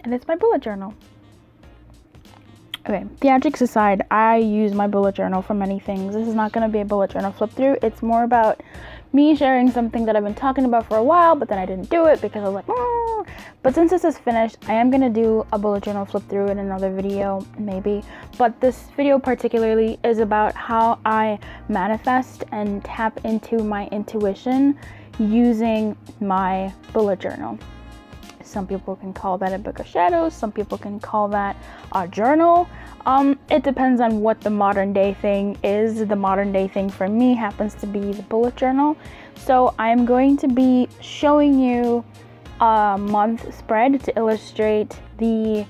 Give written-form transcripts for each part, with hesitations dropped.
and it's my bullet journal. Okay, theatrics aside, I use my bullet journal for many things. This is not going to be a bullet journal flip through. It's more about me sharing something that I've been talking about for a while, but then I didn't do it because I was like, But since this is finished, I am going to do a bullet journal flip through in another video, maybe. But this video particularly is about how I manifest and tap into my intuition using my bullet journal. Some people can call that a book of shadows. Some people can call that a journal. It depends on what the modern day thing is. The modern day thing for me happens to be the bullet journal. So I'm going to be showing you a month spread to illustrate the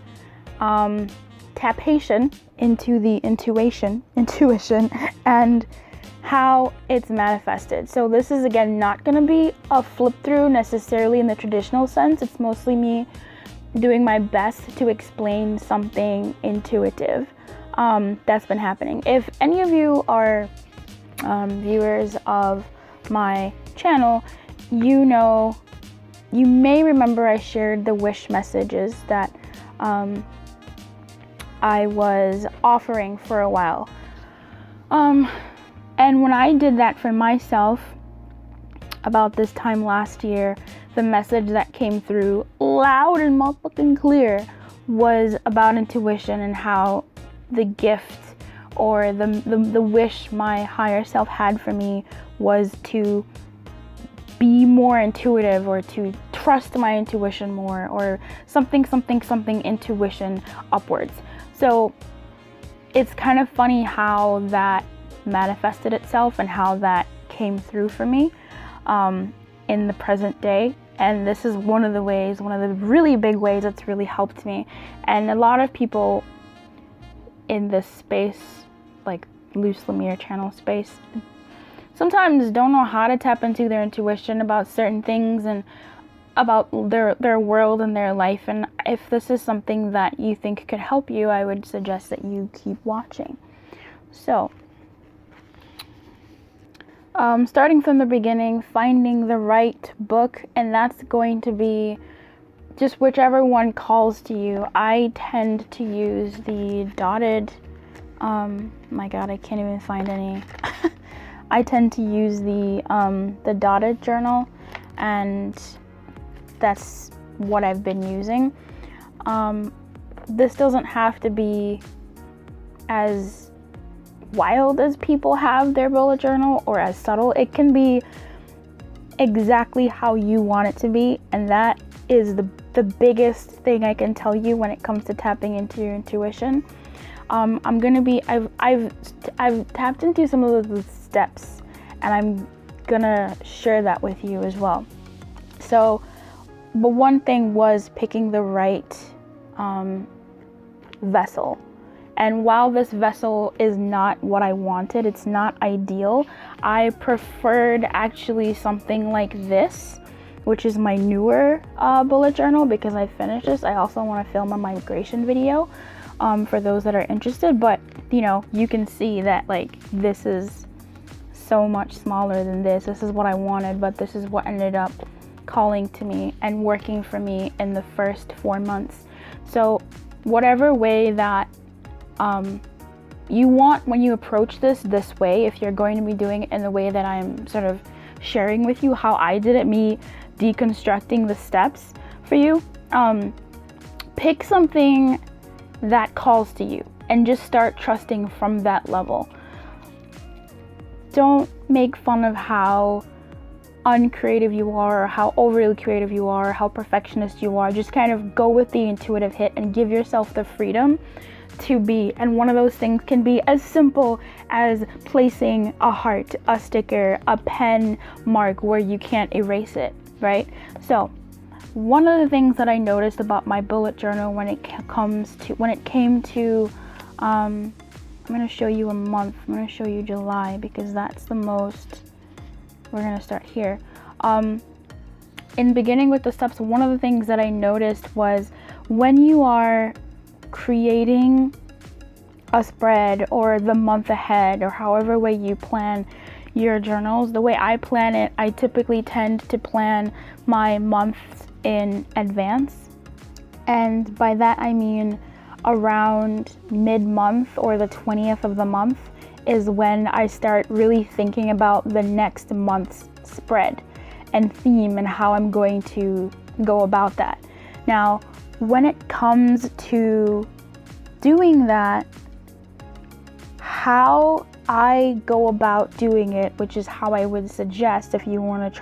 tapation into the intuition and how it's manifested. So this is again not going to be a flip through necessarily in the traditional sense. It's mostly me doing my best to explain something intuitive that's been happening. If any of you are viewers of my channel, you may remember I shared the wish messages that I was offering for a while. And when I did that for myself about this time last year, the message that came through loud and motherfucking clear was about intuition and how the gift or the wish my higher self had for me was to be more intuitive or to trust my intuition more or something intuition upwards. So it's kind of funny how that manifested itself and how that came through for me in the present day. And this is one of the really big ways that's really helped me. And a lot of people in this space, like loose Lumiere channel space, sometimes don't know how to tap into their intuition about certain things and about their world and their life. And if this is something that you think could help you, I would suggest that you keep watching. So starting from the beginning, finding the right book, and that's going to be just whichever one calls to you. I tend to use the dotted, my god, I can't even find any. I tend to use the dotted journal, and that's what I've been using. This doesn't have to be as wild as people have their bullet journal or as subtle. It can be exactly how you want it to be, and that is the biggest thing I can tell you when it comes to tapping into your intuition. I've tapped into some of the steps, and I'm gonna share that with you as well. So, but one thing was picking the right vessel. And while this vessel is not what I wanted, it's not ideal, I preferred actually something like this, which is my newer bullet journal, because I finished this. I also want to film a migration video for those that are interested, but you can see that like this is so much smaller than this. This is what I wanted, but this is what ended up calling to me and working for me in the first 4 months. So whatever way that you want when you approach this way, if you're going to be doing it in the way that I'm sort of sharing with you how I did it, me deconstructing the steps for you, pick something that calls to you and just start trusting from that level. Don't make fun of how uncreative you are, or how overly creative you are, or how perfectionist you are. Just kind of go with the intuitive hit and give yourself the freedom to be. And one of those things can be as simple as placing a heart, a sticker, a pen mark where you can't erase it, right? So one of the things that I noticed about my bullet journal when it came to I'm going to show you a month. I'm going to show you July, because that's the most. We're going to start here. In beginning with the steps, one of the things that I noticed was when you are creating a spread or the month ahead, or however way you plan your journals, the way I plan it, I typically tend to plan my months in advance. And by that I mean around mid-month or the 20th of the month is when I start really thinking about the next month's spread and theme and how I'm going to go about that. Now, when it comes to doing that, how I go about doing it, which is how I would suggest if you want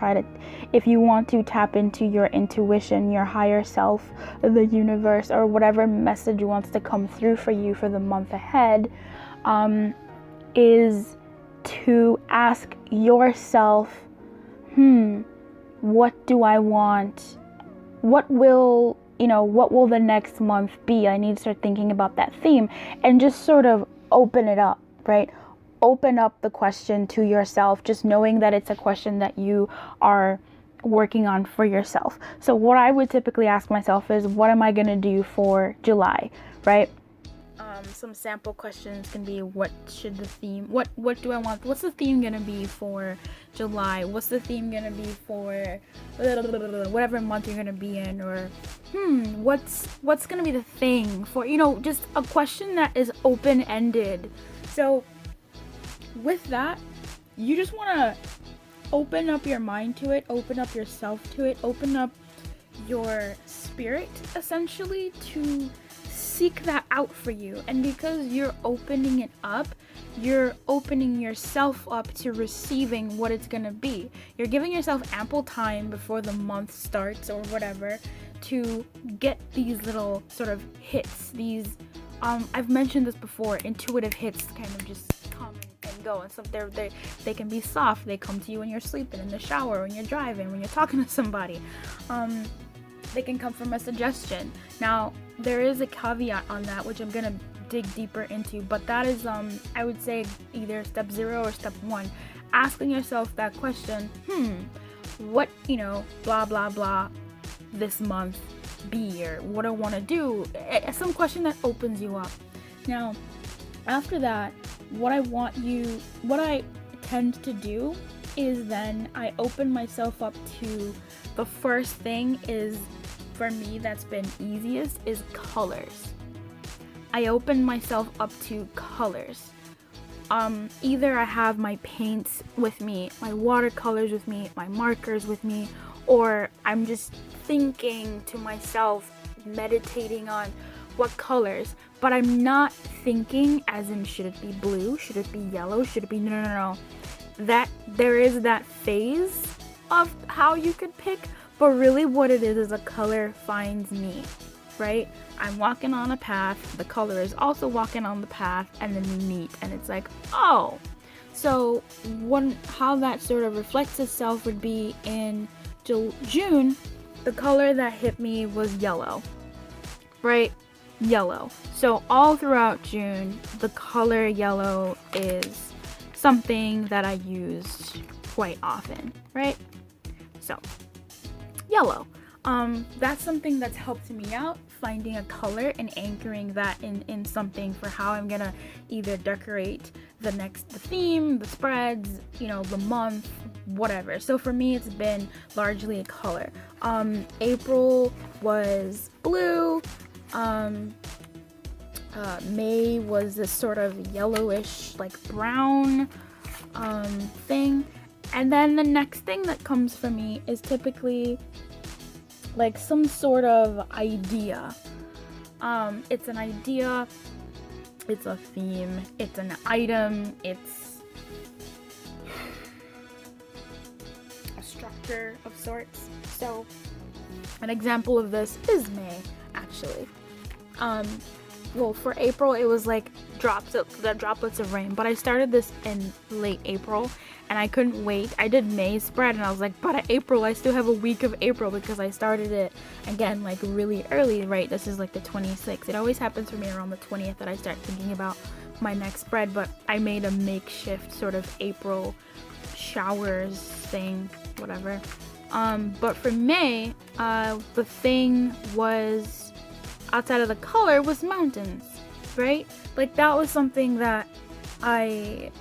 to tap into your intuition, your higher self, the universe, or whatever message wants to come through for you for the month ahead, is to ask yourself, what do I want? What will the next month be? I need to start thinking about that theme and just sort of open it up, right? Open up the question to yourself, just knowing that it's a question that you are working on for yourself. So what I would typically ask myself is, what am I going to do for July, right? Some sample questions can be, what do I want? What's the theme going to be for July? What's the theme going to be for whatever month you're going to be in? Or what's going to be the thing for, just a question that is open-ended. So with that, you just want to open up your mind to it, open up yourself to it, open up your spirit essentially to seek that out for you. And because you're opening it up, you're opening yourself up to receiving what it's gonna be. You're giving yourself ample time before the month starts or whatever to get these little sort of hits, these I've mentioned this before, intuitive hits kind of just come and go, and so they can be soft. They come to you when you're sleeping, in the shower, when you're driving, when you're talking to somebody. They can come from a suggestion. Now, there is a caveat on that, which I'm gonna dig deeper into, but that is, I would say either step 0 or step 1. Asking yourself that question, what, blah, blah, blah, this month be, or what I want to do. Some question that opens you up. Now, after that, what I tend to do is then I open myself up to the first thing is, for me, that's been easiest, is colors. I open myself up to colors. Either I have my paints with me, my watercolors with me, my markers with me, or I'm just thinking to myself, meditating on what colors, but I'm not thinking as in, should it be blue, should it be yellow, should it be, no. That there is that phase of how you could pick, but really what it is a color finds me, right? I'm walking on a path, the color is also walking on the path, and then we meet, and it's like, oh. So how that sort of reflects itself would be in June, the color that hit me was yellow, right? Yellow. So all throughout June, the color yellow is something that I used quite often, right? So, yellow. That's something that's helped me out, finding a color and anchoring that in something for how I'm gonna either decorate the theme, the spreads, the month, whatever. So for me, it's been largely a color. April was blue. May was this sort of yellowish, like brown thing. And then the next thing that comes for me is typically like some sort of idea. It's an idea, it's a theme, it's an item, it's a structure of sorts. So an example of this is May, actually. Well, for April, it was like droplets of rain, but I started this in late April, and I couldn't wait. I did May's spread, and I was like, but April, I still have a week of April, because I started it, again, like really early, right? This is like the 26th. It always happens for me around the 20th that I start thinking about my next spread, but I made a makeshift sort of April showers thing, whatever. But for May, the thing was, outside of the color, was mountains, right? Like that was something that I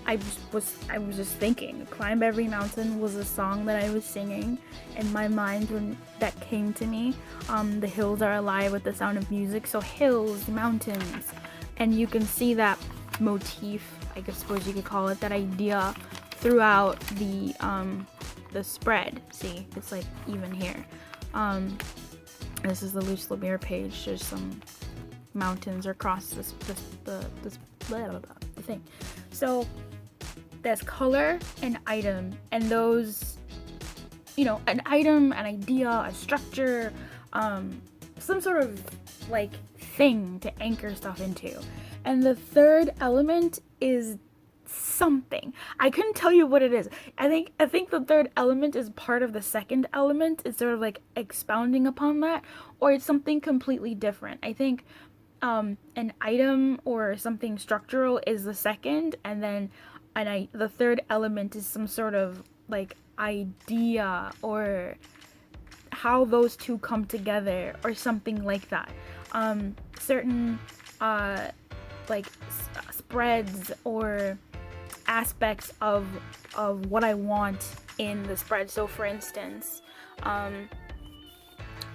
I was just thinking, Climb Every Mountain was a song that I was singing in my mind when that came to me. The hills are alive with the sound of music, so hills, mountains, and you can see that motif, I suppose you could call it, that idea throughout the spread. See, it's like even here. This is the loose Lumiere page. There's some mountains across the thing. So there's color and item, and those, an item, an idea, a structure, some sort of like thing to anchor stuff into. And the third element is something. I couldn't tell you what it is. I think the third element is part of the second element. It's sort of like expounding upon that, or it's something completely different. I think an item or something structural is the second, and then the third element is some sort of like idea or how those two come together or something like that. Certain like spreads or aspects of what I want in the spread. So for instance,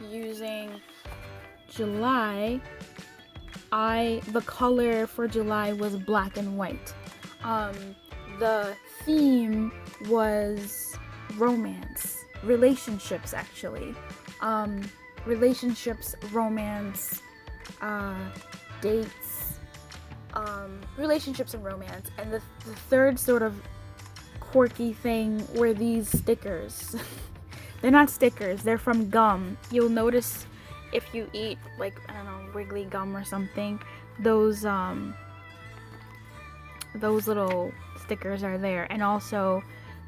using July, the color for July was black and white. The theme was romance, relationships actually. Relationships, romance, dates, relationships and romance. And the third sort of quirky thing were these stickers. They're not stickers, they're from gum. You'll notice if you eat, like, I don't know, Wrigley gum or something, those little stickers are there, and also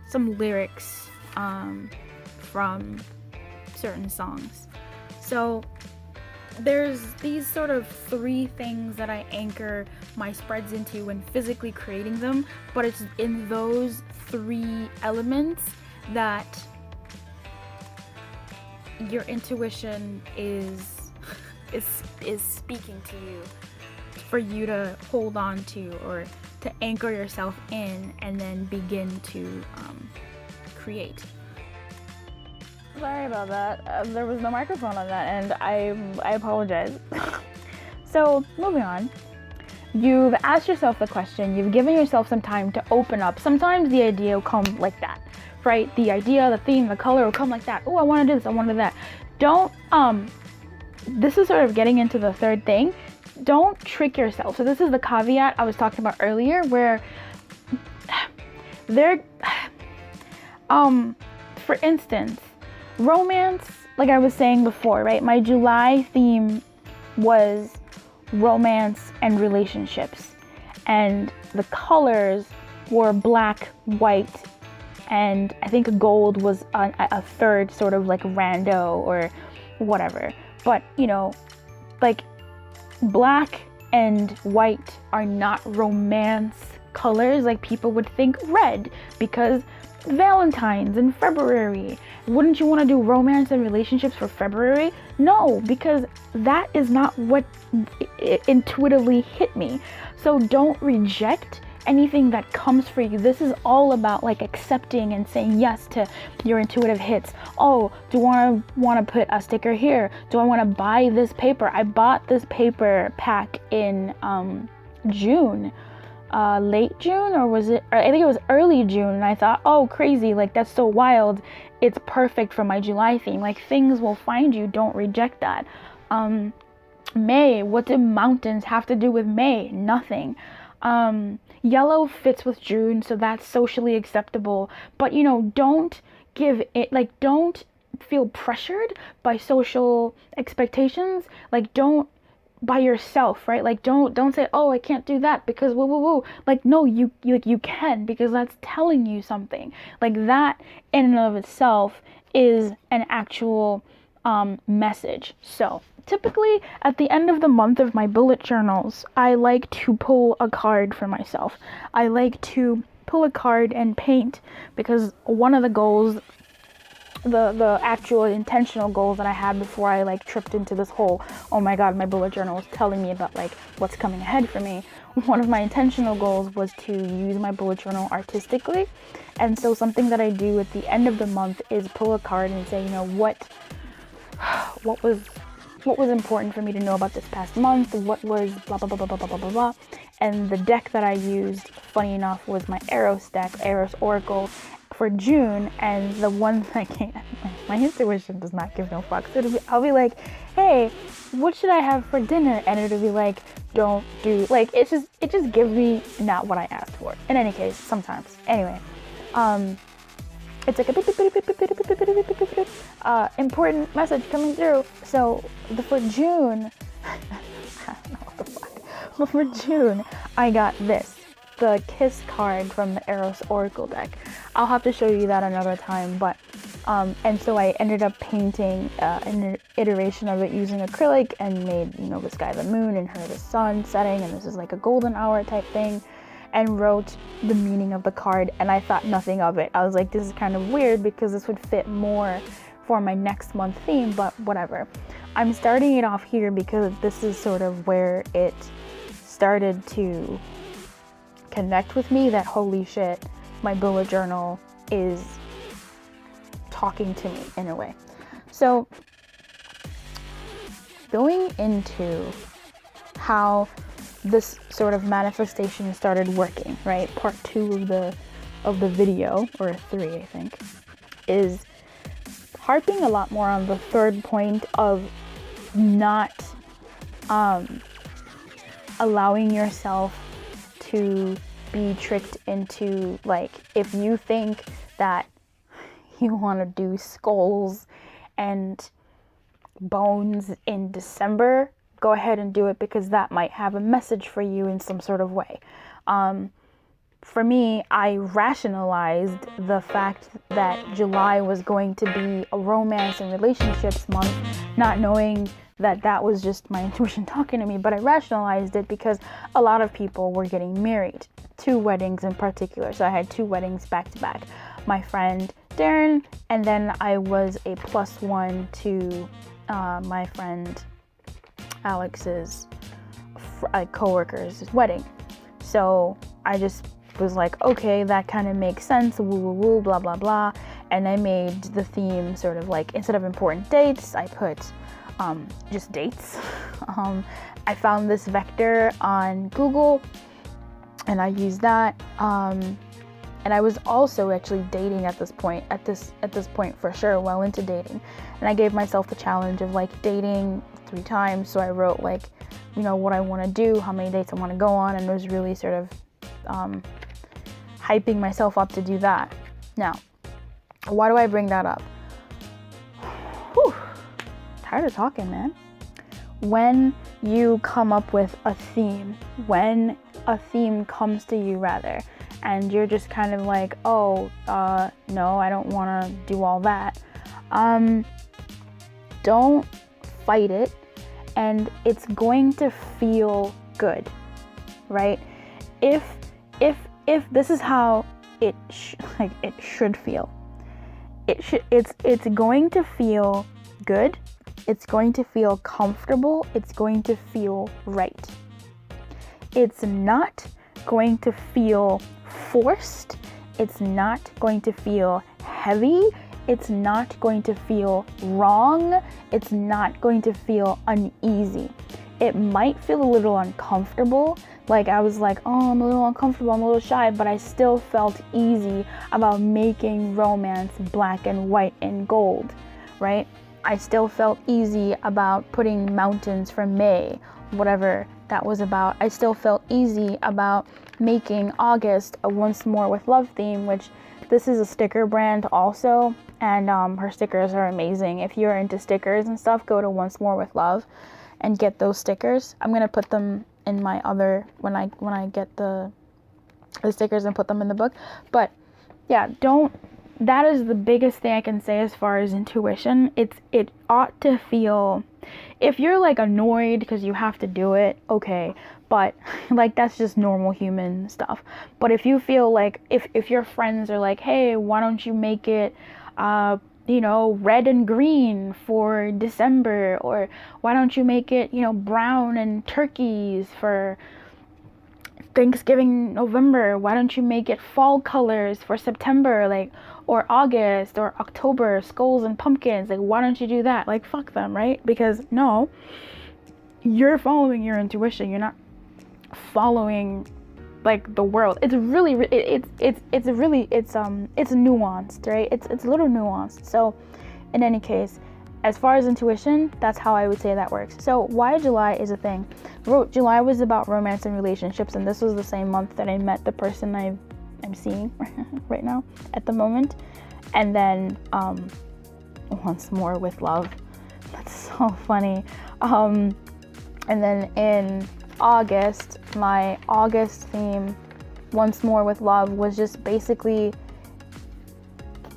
some lyrics from certain songs. So there's these sort of three things that I anchor my spreads into when physically creating them, but it's in those three elements that your intuition is speaking to you, for you to hold on to or to anchor yourself in and then begin to create. Sorry about that. There was no microphone on that, and I apologize. So moving on, you've asked yourself the question, you've given yourself some time to open up. Sometimes the idea will come like that, right? The idea, the theme, the color will come like that. Oh, I want to do this, I want to do that. Don't, this is sort of getting into the third thing. Don't trick yourself. So this is the caveat I was talking about earlier, where for instance, romance, like I was saying before, right? My July theme was romance and relationships, and the colors were black, white, and I think gold was a third sort of like rando or whatever. But like black and white are not romance colors like people would think. Red, because Valentine's in February. Wouldn't you want to do romance and relationships for February? No, because that is not what intuitively hit me. So don't reject anything that comes for you. This is all about like accepting and saying yes to your intuitive hits. Oh, do I want to put a sticker here? Do I want to buy this paper? I bought this paper pack in June. Late June, or was it, I think it was early June, and I thought, oh, crazy, like that's so wild, it's perfect for my July theme. Like, things will find you, don't reject that. May, what do mountains have to do with May? Nothing. Yellow fits with June, so that's socially acceptable, but don't give it, like, don't feel pressured by social expectations. Like, don't by yourself, right? Like, don't say, oh, I can't do that because woo woo woo. Like, no, you can, because that's telling you something. Like, that in and of itself is an actual message. So typically at the end of the month of my bullet journals, I like to pull a card for myself. I like to pull a card and paint, because one of the goals, the actual intentional goals that I had before I like tripped into this whole, oh my god, my bullet journal is telling me about like what's coming ahead for me, one of my intentional goals was to use my bullet journal artistically. And so something that I do at the end of the month is pull a card and say, you know, what was important for me to know about this past month, what was blah blah blah blah blah blah blah blah. And the deck that I used, funny enough, was my Eros deck, Eros Oracle, for June. And the one that my intuition does not give no fucks. I'll be like, hey, what should I have for dinner? And it'll be like, don't do, like, it just gives me not what I asked for. In any case, sometimes. Anyway, it's like a important message coming through. So for June, I don't know what the fuck. Well, for June, I got this, the Kiss card from the Eros Oracle deck. I'll have to show you that another time, but and so I ended up painting an iteration of it using acrylic and made, you know, this guy the moon and her the sun setting, and this is like a golden hour type thing, and wrote the meaning of the card, and I thought nothing of it. I was like, this is kind of weird because this would fit more for my next month theme, but whatever. I'm starting it off here because this is sort of where it started to connect with me that holy shit, my bullet journal is talking to me in a way. So going into how this sort of manifestation started working, right? Part 2 of the video, or 3 I think, is harping a lot more on the third point of not allowing yourself to be tricked into, like, if you think that you want to do skulls and bones in December, go ahead and do it, because that might have a message for you in some sort of way. For me, I rationalized the fact that July was going to be a romance and relationships month, not knowing that that was just my intuition talking to me, but I rationalized it because a lot of people were getting married, 2 weddings in particular. So I had 2 weddings back to back. My friend Darren, and then I was a +1 to my friend Alex's co-worker's wedding. So I just was like, okay, that kind of makes sense, woo woo woo, blah blah blah. And I made the theme sort of like, instead of important dates, I put just dates. I found this vector on Google and I used that. And I was also actually dating at this point for sure, well into dating. And I gave myself the challenge of like dating 3 times. So I wrote like, you know, what I want to do, how many dates I want to go on, and was really sort of hyping myself up to do that. Now, why do I bring that up? Whew, tired of talking, man. When you come up with a theme, when a theme comes to you rather, and you're just kind of like, oh, no, I don't want to do all that. Don't fight it, and it's going to feel good, right? If this is how it should feel. It's going to feel good. It's going to feel comfortable. It's going to feel right. It's not going to feel forced. It's not going to feel heavy. It's not going to feel wrong. It's not going to feel uneasy. It might feel a little uncomfortable. Like I was like, oh, I'm a little uncomfortable, I'm a little shy, but I still felt easy about making romance black and white and gold, right? I still felt easy about putting mountains from May, whatever that was about. I still felt easy about making August a Once More with Love theme, which this is a sticker brand also, and her stickers are amazing. If you're into stickers and stuff, go to Once More with Love and get those stickers. I'm gonna put them in my other, when I get the stickers and put them in the book. But yeah, that is the biggest thing I can say as far as intuition. It ought to feel, if you're like annoyed because you have to do it, okay, but like that's just normal human stuff. But if you feel like, if your friends are like, hey, why don't you make it you know, red and green for December, or why don't you make it, you know, brown and turkeys for Thanksgiving November, why don't you make it fall colors for September, like, or August or October, skulls and pumpkins, like, why don't you do that? Like, fuck them, right? Because no, you're following your intuition, you're not following like the world. It's really it's nuanced, right? It's a little nuanced. So in any case, as far as intuition, that's how I would say that works. So why July is a thing. July was about romance and relationships, and this was the same month that I met the person I'm seeing right now at the moment. And then once more with love. That's so funny. And then in August, my August theme, once more with love, was just basically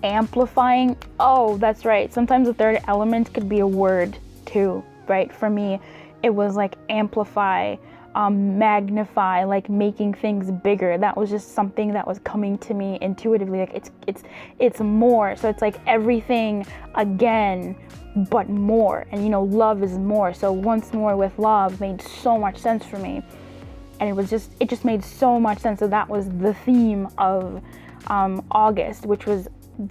amplifying. Oh, that's right. Sometimes the third element could be a word too, right? For me, it was like amplify, magnify, like making things bigger. That was just something that was coming to me intuitively. Like it's more. So it's like everything again, but more. And love is more. So once more with love made so much sense for me. And it just made so much sense. So that was the theme of August, which was,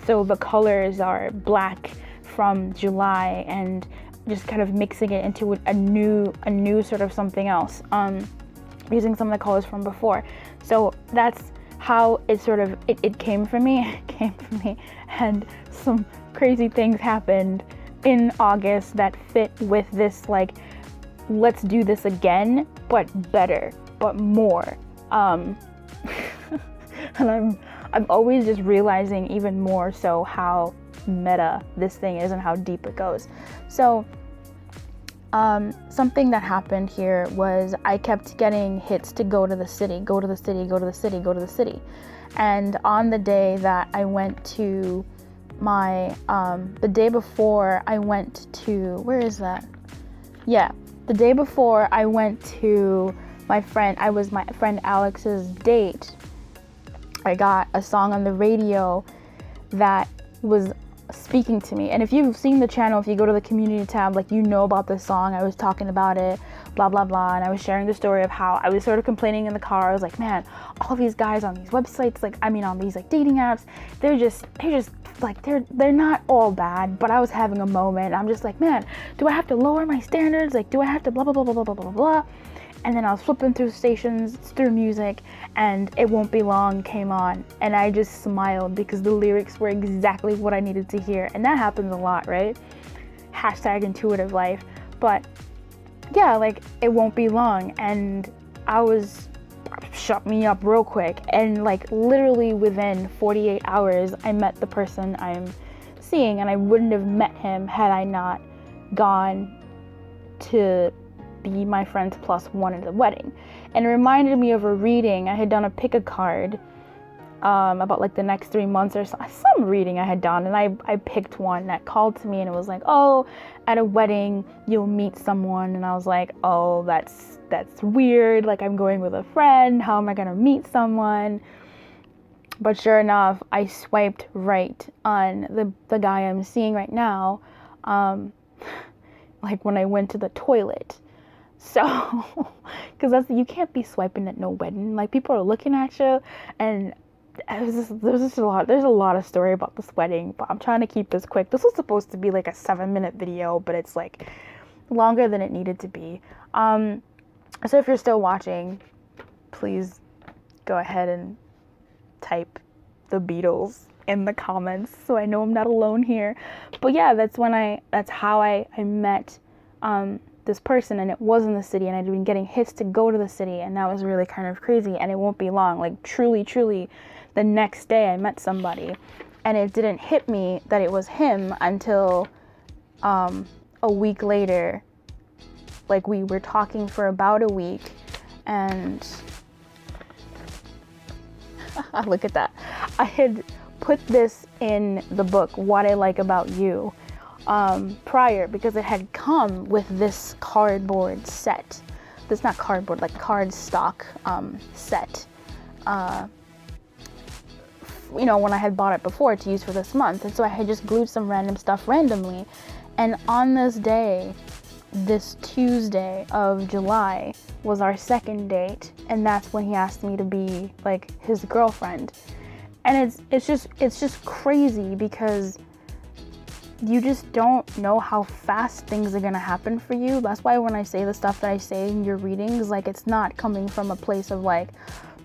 so the colors are black from July, and just kind of mixing it into a new sort of something else, using some of the colors from before. So that's how it sort of it came from me. It came from me, and some crazy things happened in August that fit with this, like, let's do this again, but better, but more. And I'm always just realizing even more so how meta this thing is and how deep it goes. So something that happened here was I kept getting hits to go to the city, go to the city, go to the city, go to the city. And on the day that I went to my, the day before I went to, where is that? Yeah, the day before I went to my friend Alex's date, I got a song on the radio that was speaking to me. And if you've seen the channel, if you go to the community tab, like, about this song, I was talking about it, blah, blah, blah. And I was sharing the story of how I was sort of complaining in the car. I was like, man, all these guys on these websites, on these like dating apps, they're just like, they're not all bad, but I was having a moment. I'm just like, man, do I have to lower my standards? Like, do I have to blah, blah, blah, blah, blah, blah, blah, blah. And then I was flipping through stations, through music, and It Won't Be Long came on. And I just smiled because the lyrics were exactly what I needed to hear. And that happens a lot, right? #intuitive life. But yeah, like, It Won't Be Long. And shut me up real quick. And like literally within 48 hours, I met the person I'm seeing. And I wouldn't have met him had I not gone to be my friend's +1 at the wedding. And it reminded me of a reading. I had done a pick a card about like the next 3 months or some reading I had done, and I picked one that called to me, and it was like, oh, at a wedding you'll meet someone. And I was like, oh, that's weird, like, I'm going with a friend, how am I gonna meet someone? But sure enough, I swiped right on the guy I'm seeing right now, like when I went to the toilet. So, because you can't be swiping at no wedding. Like, people are looking at you, and there's a lot of story about this wedding, but I'm trying to keep this quick. This was supposed to be like a 7-minute video, but it's like longer than it needed to be. So if you're still watching, please go ahead and type the Beatles in the comments so I know I'm not alone here. But yeah, that's how I met this person, and it was in the city, and I'd been getting hits to go to the city, and that was really kind of crazy. And It won't be long, like truly the next day I met somebody, and it didn't hit me that it was him until a week later. Like, we were talking for about a week, and look at that, I had put this in the book, What I Like About You, prior, because it had come with this cardboard set. This, not cardboard, like card stock set. When I had bought it before to use for this month. And so I had just glued some random stuff randomly. And on this day, this Tuesday of July, was our second date, and that's when he asked me to be like his girlfriend. And it's just crazy because you just don't know how fast things are gonna happen for you. That's why when I say the stuff that I say in your readings, like, it's not coming from a place of like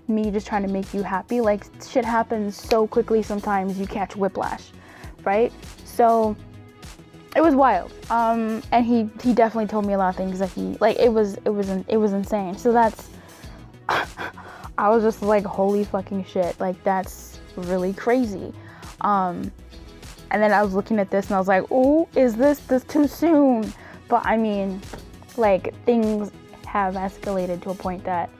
me just trying to make you happy. Like, shit happens so quickly sometimes you catch whiplash, right? So it was wild. And he definitely told me a lot of things that he, like, it was insane. So that's I was just like, holy fucking shit, like, that's really crazy. And then I was looking at this and I was like, oh, is this too soon? But I mean, like, things have escalated to a point that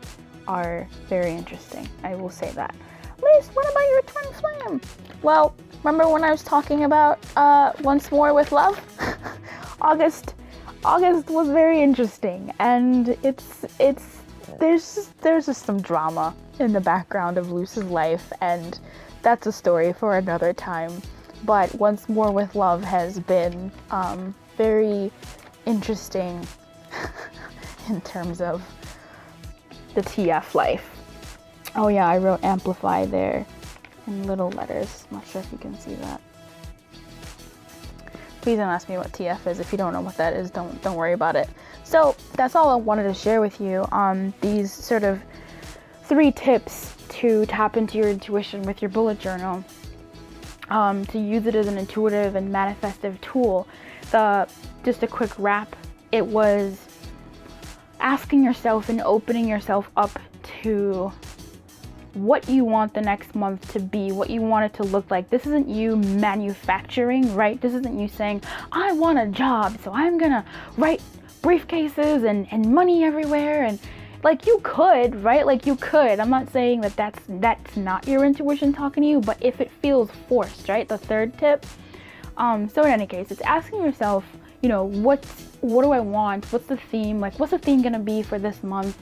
are very interesting, I will say that. Liz, what about your twin flame? Well, remember when I was talking about Once More with Love? August was very interesting, and there's just some drama in the background of Luce's life, and that's a story for another time. But Once More with Love has been very interesting in terms of the TF life. Oh yeah, I wrote amplify there in little letters. I'm not sure if you can see that. Please don't ask me what TF is. If you don't know what that is, don't worry about it. So that's all I wanted to share with you on these sort of 3 tips to tap into your intuition with your bullet journal. To use it as an intuitive and manifestive tool. Just a quick wrap, it was asking yourself and opening yourself up to what you want the next month to be, what you want it to look like. This isn't you manufacturing, right? This isn't you saying, I want a job, so I'm gonna write briefcases and money everywhere. And like, you could, right? Like, you could. I'm not saying that that's not your intuition talking to you, but if it feels forced, right? The 3rd tip. So in any case, it's asking yourself, you know, what do I want? What's the theme? Like, what's the theme gonna be for this month?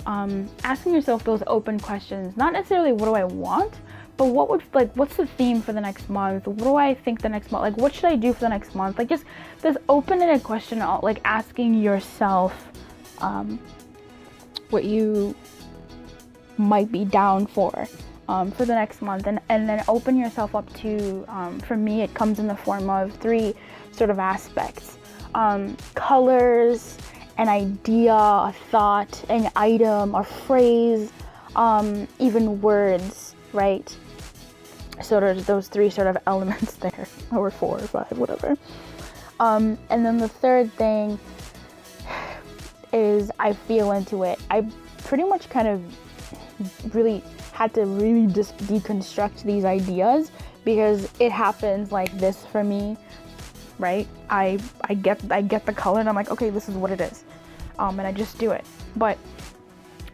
Asking yourself those open questions, not necessarily what do I want, but what's the theme for the next month? What do I think the next month? Like, what should I do for the next month? Like, just this open-ended question, like asking yourself, what you might be down for the next month, and then open yourself up to, for me, it comes in the form of 3 sort of aspects. Colors, an idea, a thought, an item, a phrase, even words, right? So there's those 3 sort of elements there, or 4 or 5, whatever. And then the 3rd thing is I feel into it. I pretty much kind of really had to really just deconstruct these ideas, because it happens like this for me, right? I get the color and I'm like, okay, this is what it is, and I just do it. But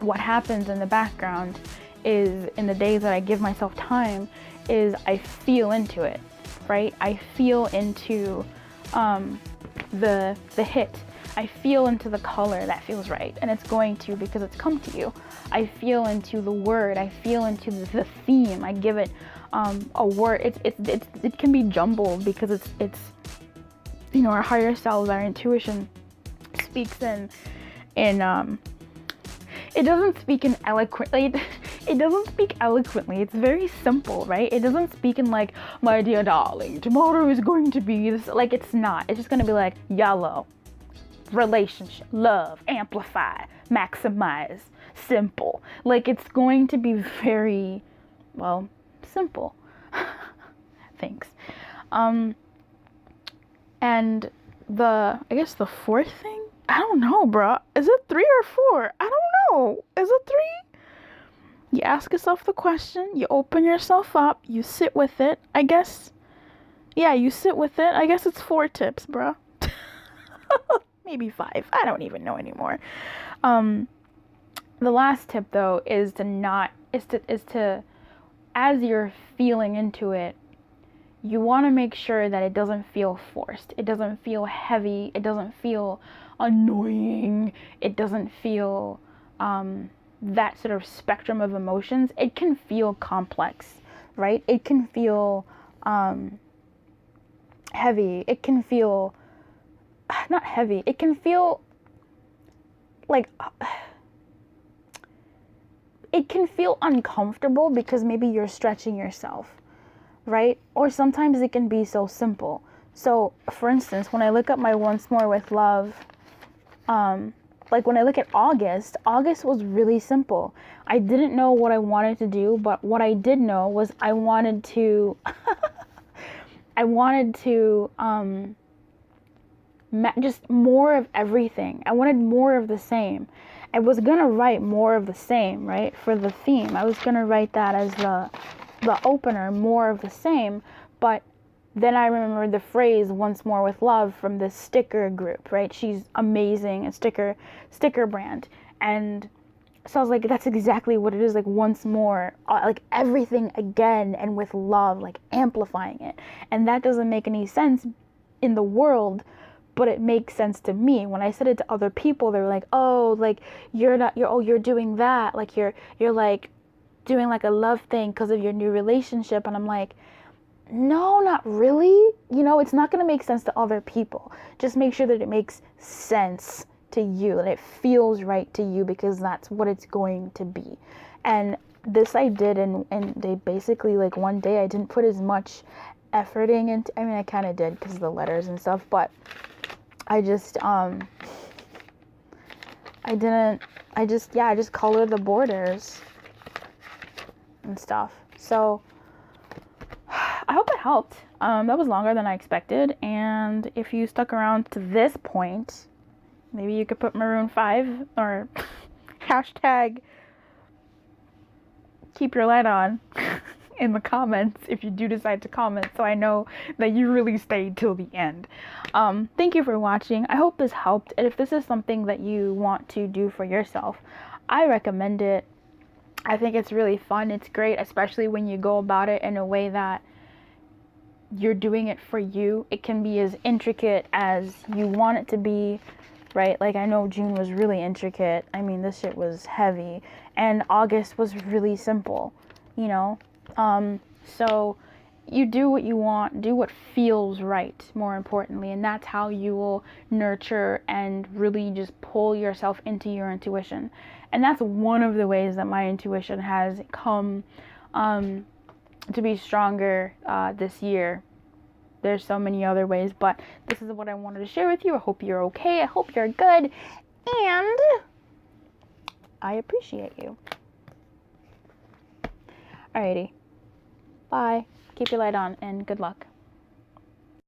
what happens in the background is, in the days that I give myself time, is I feel into it, right? I feel into the hit. I feel into the color that feels right, and it's going to, because it's come to you. I feel into the word. I feel into the theme. I give it a word. It can be jumbled, because it's you know, our higher selves, our intuition speaks in it doesn't speak in eloquently. It doesn't speak eloquently. It's very simple, right? It doesn't speak in like, my dear darling, tomorrow is going to be this. Like, it's not. It's just going to be like, YOLO. Relationship, love, amplify, maximize, simple. Like, it's going to be very, well, simple. Thanks. And I guess the 4th thing, I don't know, bruh. Is it 3 or 4? I don't know. Is it 3? You ask yourself the question, you open yourself up, you sit with it. I guess, yeah, you sit with it. I guess it's 4 tips, bruh. Maybe 5. I don't even know anymore. The last tip, though, is to as you're feeling into it, you want to make sure that it doesn't feel forced. It doesn't feel heavy. It doesn't feel annoying. It doesn't feel that sort of spectrum of emotions. It can feel complex, right? It can feel heavy. It can feel not heavy. It can feel like it can feel uncomfortable because maybe you're stretching yourself, right? Or sometimes it can be so simple. So, for instance, when I look at my Once More with Love, like when I look at August was really simple. I didn't know what I wanted to do, but what I did know was I wanted to just more of everything. I wanted more of the same. I was gonna write more of the same, right? For the theme, I was gonna write that as the opener, more of the same. But then I remembered the phrase "Once More with Love" from this sticker group, right? She's amazing, a sticker brand, and so I was like, that's exactly what it is, like once more, like everything again and with love, like amplifying it. And that doesn't make any sense in the world, but it makes sense to me. When I said it to other people, they were like, oh, like you're doing that, like you're like doing like a love thing because of your new relationship. And I'm like, no, not really. It's not going to make sense to other people. Just make sure that it makes sense to you, that it feels right to you, because that's what it's going to be. And this I did, and they basically, like, one day I didn't put as much effort into, I mean, I kind of did because of the letters and stuff, but I just colored the borders and stuff. So I hope it helped. That was longer than I expected, and if you stuck around to this point, maybe you could put Maroon 5 or hashtag keep your light on in the comments if you do decide to comment, so I know that you really stayed till the end. Thank you for watching. I hope this helped, and if this is something that you want to do for yourself, I recommend it. I think it's really fun. It's great, especially when you go about it in a way that you're doing it for you. It can be as intricate as you want it to be, right? Like, I know June was really intricate. I mean, this shit was heavy. And August was really simple, So you do what you want, do what feels right, more importantly. And that's how you will nurture and really just pull yourself into your intuition. And that's one of the ways that my intuition has come to be stronger this year. There's so many other ways, but this is what I wanted to share with you. I hope you're okay. I hope you're good. And I appreciate you. Alrighty. Bye. Keep your light on and good luck.